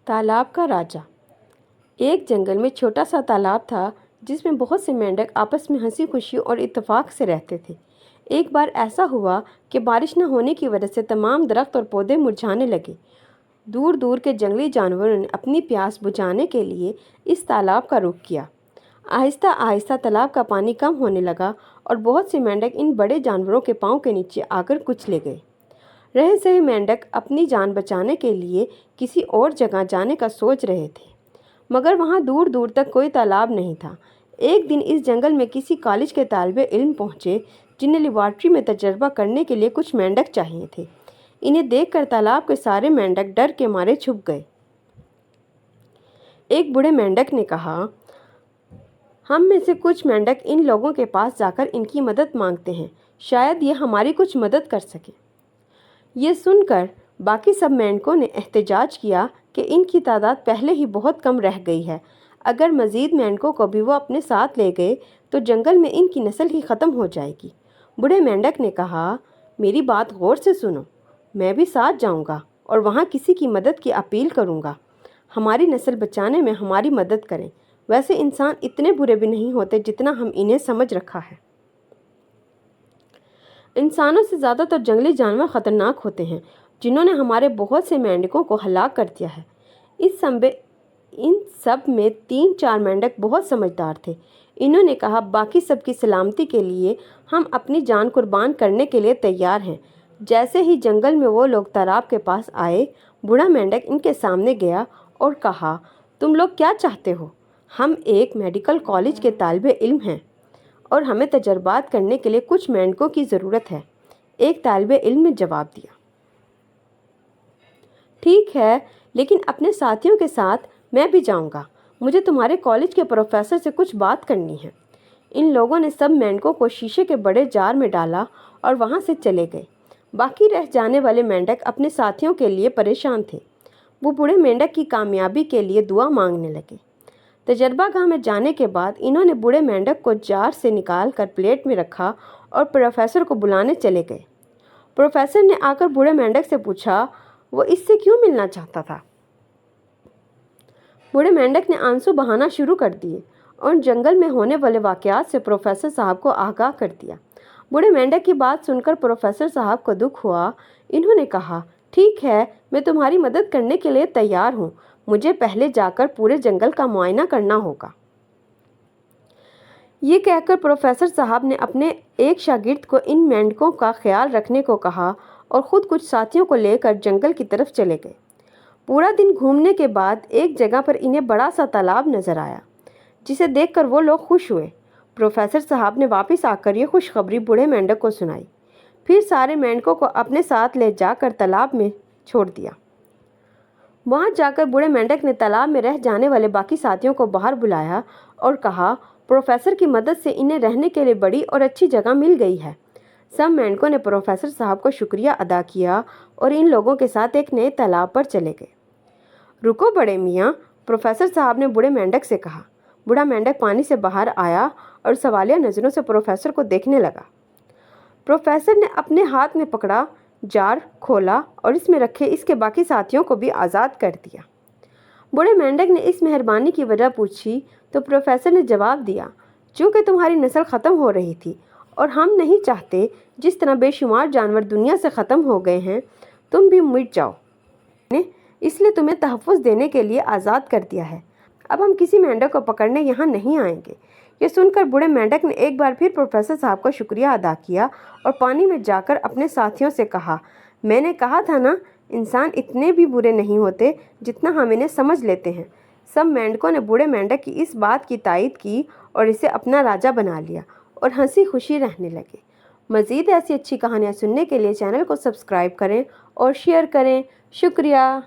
तालाब का राजा। एक जंगल में छोटा सा तालाब था जिसमें बहुत से मेंढक आपस में हंसी खुशी और इत्तेफाक से रहते थे। एक बार ऐसा हुआ कि बारिश न होने की वजह से तमाम दरख्त और पौधे मुरझाने लगे। दूर दूर के जंगली जानवरों ने अपनी प्यास बुझाने के लिए इस तालाब का रुख किया। आहिस्ता आहिस्ता तालाब का पानी कम होने लगा और बहुत से मेंढक इन बड़े जानवरों के पाँव के नीचे आकर कुचले गए। रहे सहे मेंढक अपनी जान बचाने के लिए किसी और जगह जाने का सोच रहे थे, मगर वहाँ दूर दूर तक कोई तालाब नहीं था। एक दिन इस जंगल में किसी कॉलेज के तालिबे इल्म पहुँचे जिन्हें लेबॉर्ट्री में तजर्बा करने के लिए कुछ मेंढक चाहिए थे। इन्हें देखकर तालाब के सारे मेंढक डर के मारे छुप गए। एक बूढ़े मेंढक ने कहा, हम में से कुछ मेंढक इन लोगों के पास जाकर इनकी मदद मांगते हैं, शायद ये हमारी कुछ मदद कर सके। ये सुनकर बाकी सब मेंढकों ने एहतजाज किया कि इनकी तादाद पहले ही बहुत कम रह गई है। अगर मज़ीद मेंढकों को भी वो अपने साथ ले गए तो जंगल में इनकी नस्ल ही ख़त्म हो जाएगी। बूढ़े मेंढक ने कहा, मेरी बात गौर से सुनो, मैं भी साथ जाऊंगा और वहाँ किसी की मदद की अपील करूँगा। हमारी नस्ल बचाने में हमारी मदद करें। वैसे इंसान इतने बुरे भी नहीं होते जितना हम इन्हें समझ रखा है। इंसानों से ज़्यादातर जंगली जानवर ख़तरनाक होते हैं जिन्होंने हमारे बहुत से मेंढकों को हलाक कर दिया है। इन सब में 3-4 मेंढक बहुत समझदार थे। इन्होंने कहा, बाकी सब की सलामती के लिए हम अपनी जान कुर्बान करने के लिए तैयार हैं। जैसे ही जंगल में वो लोग तालाब के पास आए, बूढ़ा मेंढक इनके सामने गया और कहा, तुम लोग क्या चाहते हो? हम एक मेडिकल कॉलेज के तालिबे इल्म हैं और हमें तजर्बात करने के लिए कुछ मेंढकों की ज़रूरत है। एक तालिबे इल्म ने जवाब दिया, ठीक है, लेकिन अपने साथियों के साथ मैं भी जाऊंगा। मुझे तुम्हारे कॉलेज के प्रोफेसर से कुछ बात करनी है। इन लोगों ने सब मेंढकों को शीशे के बड़े जार में डाला और वहां से चले गए। बाकी रह जाने वाले मेंढक अपने साथियों के लिए परेशान थे। वो बूढ़े मेंढक की कामयाबी के लिए दुआ मांगने लगे। तजर्बागाह में जाने के बाद इन्होंने बूढ़े मेंढक को जार से निकाल कर प्लेट में रखा और प्रोफेसर को बुलाने चले गए। प्रोफेसर ने आकर बूढ़े मेंढक से पूछा, वो इससे क्यों मिलना चाहता था? बूढ़े मेंढक ने आंसू बहाना शुरू कर दिए और जंगल में होने वाले वाक़यात से प्रोफेसर साहब को आगाह कर दिया। बूढ़े मेंढक की बात सुनकर प्रोफेसर साहब को दुख हुआ। इन्होंने कहा, ठीक है, मैं तुम्हारी मदद करने के लिए तैयार हूँ। मुझे पहले जाकर पूरे जंगल का मुआयना करना होगा। ये कहकर प्रोफेसर साहब ने अपने एक शागिर्द को इन मेंढकों का ख्याल रखने को कहा और ख़ुद कुछ साथियों को लेकर जंगल की तरफ चले गए। पूरा दिन घूमने के बाद एक जगह पर इन्हें बड़ा सा तालाब नज़र आया, जिसे देखकर वो लोग खुश हुए। प्रोफेसर साहब ने वापस आकर ये खुशखबरी बूढ़े मेंढक को सुनाई। फिर सारे मेंढकों को अपने साथ ले जाकर तालाब में छोड़ दिया। वहाँ जाकर बूढ़े मेंढक ने तालाब में रह जाने वाले बाकी साथियों को बाहर बुलाया और कहा, प्रोफेसर की मदद से इन्हें रहने के लिए बड़ी और अच्छी जगह मिल गई है। सब मेंढकों ने प्रोफेसर साहब को शुक्रिया अदा किया और इन लोगों के साथ एक नए तालाब पर चले गए। रुको बड़े मियाँ, प्रोफेसर साहब ने बूढ़े मेंढक से कहा। बूढ़ा मेंढक पानी से बाहर आया और सवालिया नज़रों से प्रोफेसर को देखने लगा। प्रोफेसर ने अपने हाथ में पकड़ा जार खोला और इसमें रखे इसके बाकी साथियों को भी आज़ाद कर दिया। बूढ़े मेंढक ने इस मेहरबानी की वजह पूछी तो प्रोफेसर ने जवाब दिया, चूँकि तुम्हारी नस्ल ख़त्म हो रही थी और हम नहीं चाहते जिस तरह बेशुमार जानवर दुनिया से ख़त्म हो गए हैं तुम भी मिट जाओ, इसलिए तुम्हें तहफ़्फ़ुज़ देने के लिए आज़ाद कर दिया है। अब हम किसी मेंढक को पकड़ने यहाँ नहीं आएंगे। ये सुनकर बूढ़े मेंढक ने एक बार फिर प्रोफेसर साहब का शुक्रिया अदा किया और पानी में जाकर अपने साथियों से कहा, मैंने कहा था ना, इंसान इतने भी बुरे नहीं होते जितना हम इन्हें समझ लेते हैं। सब मेंढकों ने बूढ़े मेंढक की इस बात की तायद की और इसे अपना राजा बना लिया और हंसी खुशी रहने लगे। मज़ीद ऐसी अच्छी कहानियाँ सुनने के लिए चैनल को सब्सक्राइब करें और शेयर करें। शुक्रिया।